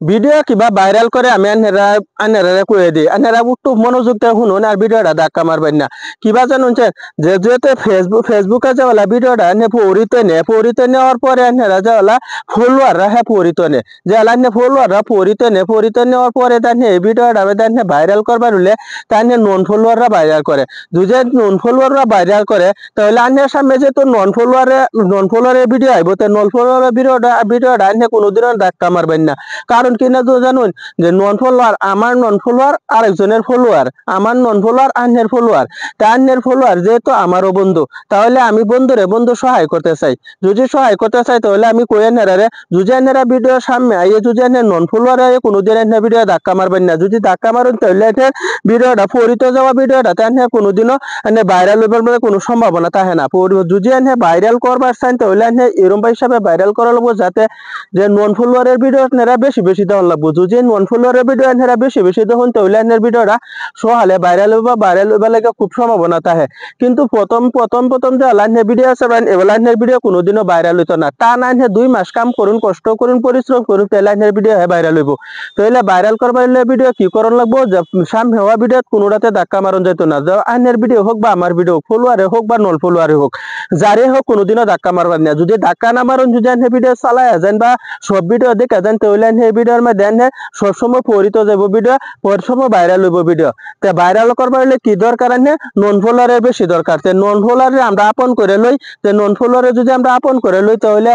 Video কিবা viral করে আমি আন্নারা কয়ে দিই, আন্নারা একটু মনোযোগ দিয়ে শুনুন আর ভিডিওটা ধাক্কা মারবেন না। কিবা জানুন যে যেহেতু ফেসবুকে যাওয়ালা ভিডিওটা এনে পরিতে নেওয়ার পরে আন্নারা যাওয়ালা ফলোয়াররা পরিত নে, যে আলান্নে ফলোয়াররা পরিতে নেওয়ার পরে তাই এই ভিডিওটা ভাইরাল করবার হলে তাই নন ফলোয়াররা ভাইরাল করে। যদি নন ফলোয়াররা ভাইরাল করে তাহলে আন্নের সামনে যেহেতু নন ফলোয়ারের ভিডিও আইব, তো নন ফলোয়ারের ভিডিওটা আন্নে কোনোদিনও ধাক্কা মারবেন না। কারণ কি না জানুন যে নন ফলোয়ার, আমার নন ফলোয়ার আরেকজনের ফলোয়ার, আমার নন ফলোয়ার আন্নের ফলোয়ার, তা আন্নের ফলোয়ার যেহেতু আমারও বন্ধু, তাহলে আমি বন্ধু সহায় করতে চাই। যদি সহায় করতে চাই তাহলে আমি কই আন্নারে যদি আন্নারা ভিডিওর সামনে আইয়ে যদি আন্নের নন ফলোয়ার আইয়ে কোনোদিন আন্নের ভিডিও ধাক্কা মারবেন না। যদি ধাক্কা মারুন তাহলে আন্নের ভিডিওটা পরিতে যাওয়া ভিডিওটা আন্নের কোনোদিনও আন্নে ভাইরাল হইবার মানে কোনো সম্ভাবনা থাকে না। যদি আন্নে ভাইরাল করবার চান তাহলে আন্নে এরকম হিসাবে ভাইরাল করা লাগবো যাতে যে নন ফলোয়ারের ভিডিও আপনারা বেশি দেওয়ার লাগবো। যদি নন ফলোয়ারের ভিডিও আপনারা বেশি দেখুন তাহলে আপনার ভিডিওটা সহালে ভাইরাল হইবা লাগে খুব সম্ভাবনা থাকে। কিন্তু প্রথম যে লাইনের ভিডিও আছে এবার লাইনের ভিডিও কোনোদিনও ভাইরাল হইতো না। তা না 2 মাস কাম করুন, কষ্ট করুন, পরিশ্রম করুন, তাহলে লাইনের ভিডিও ভাইরাল হইব। তাহলে ভাইরাল করবার ভিডিও কি করণ লাগবো, সামনে হওয়া ভিডিও কোনোটাতে ধাক্কা মারণ যেত না। আইনের ভিডিও হোক বা আমার ভিডিও, ফলোয়ারে হোক বা নন ফলোয়ারে হোক, যারে হোক কোনোদিনও ধাক্কা মারবার না। যদি ধাক্কা না মারুন, যদি আইনের ভিডিও চালাই যান বা সব ভিডিও দেখা যান তাহলে এই ভিডিওর মধ্যে সবসময় পরিত যাব ভিডিও, সবসময় ভাইরাল হইব ভিডিও। তে ভাইরাল করবার হলে কি দরকার, নন ফলোয়ারের বেশি দরকার। তে নন ফলোয়ারে আমরা আপন করে লই, তে নন ফলোয়ারে যদি আমরা আপন করে লই তাহলে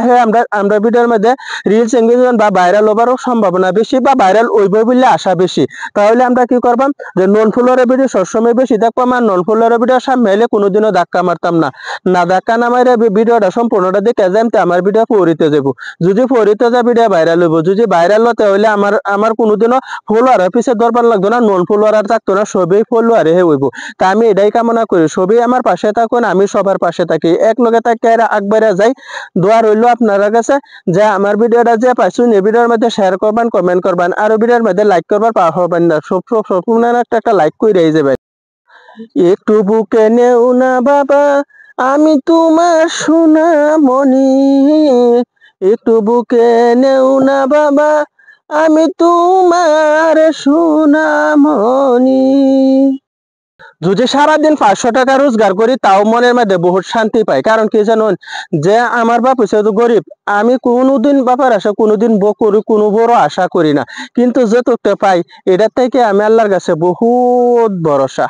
আমরা ভিডিওর মধ্যে রিলস এঙ্গেজমেন্ট বা ভাইরাল হবারও সম্ভাবনা বেশি বা ভাইরাল হইব বলে আশা বেশি। তাহলে আমরা কি করবাম, যে নন ফলোয়ারের ভিডিও সবসময় বেশি দেখবাম আর নন ফলোয়ারের ভিডিও সামনে এলে কোনোদিনও ধাক্কা মারতাম না। ধাক্কা না মারে ভিডিওটা সম্পূর্ণটা দেখে যাই আমার ভিডিও পরিতে যাব। যদি পরিতে যা ভিডিও ভাইরাল হইব, যদি ভাইরাল হতে হলে আমার কোনোদিনও ফলোয়ার পিছিয়ে দরবার লাগতো না, নন ফলোয়ার আর থাকতো না, সবই ফলোয়ারে হইব। তা আমি এটাই কামনা করি সবই আমার পাশে থাকুন, আমি সবার পাশে থাকি, এক লগে থাকি আগবাড়া যাই। দোয়া রইল আপনার কাছে যে আমার ভিডিওটা যে পাইছুন এই ভিডিওর মধ্যে শেয়ার করবেন, কমেন্ট করবেন, আর ভিডিওর মধ্যে লাইক করবার পাওয়া হবেন না। সব একটা লাইক করে যাবেন। একটু বুকে নেও না বাবা, আমি তোমার সোনামণি, একটু বুকে নেও না বাবা, আমি তোমার সোনামণি। যদি সারাদিন 500 টাকা রোজগার করি তাও মনের মধ্যে বহুত শান্তি পাই। কারণ কি জানুন, যে আমার বাপ হচ্ছে গরিব, আমি কোনোদিন বাবার আশা কোনোদিন কোনো বড় আশা করি না, কিন্তু যতটা পাই এটার থেকে আমি আল্লাহর কাছে বহুত ভরসা।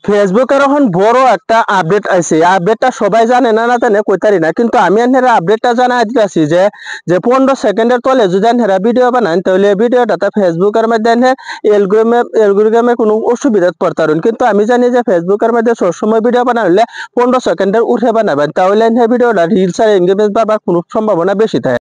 ফেসবুকের এখন বড় একটা আপডেট আছে, আপডেটটা সবাই জানে না জানে কইতারি না, কিন্তু আমি এনহেরা আপডেটটা জানা দিতেছি যে 15 সেকেন্ডের তলে যদি এনহেরা ভিডিও বানান তাহলে ভিডিওটা ফেসবুকের মধ্যে এলগোরিদমে কোনো অসুবিধা পড়তারুন। কিন্তু আমি জানি যে ফেসবুকের মধ্যে সবসময় ভিডিও বানালে 15 সেকেন্ডের উঠে বানাবেন, তাহলে ভিডিওটা রিলস আর এঙ্গেজমেন্ট পাবার কোনো সম্ভাবনা বেশি থাকে।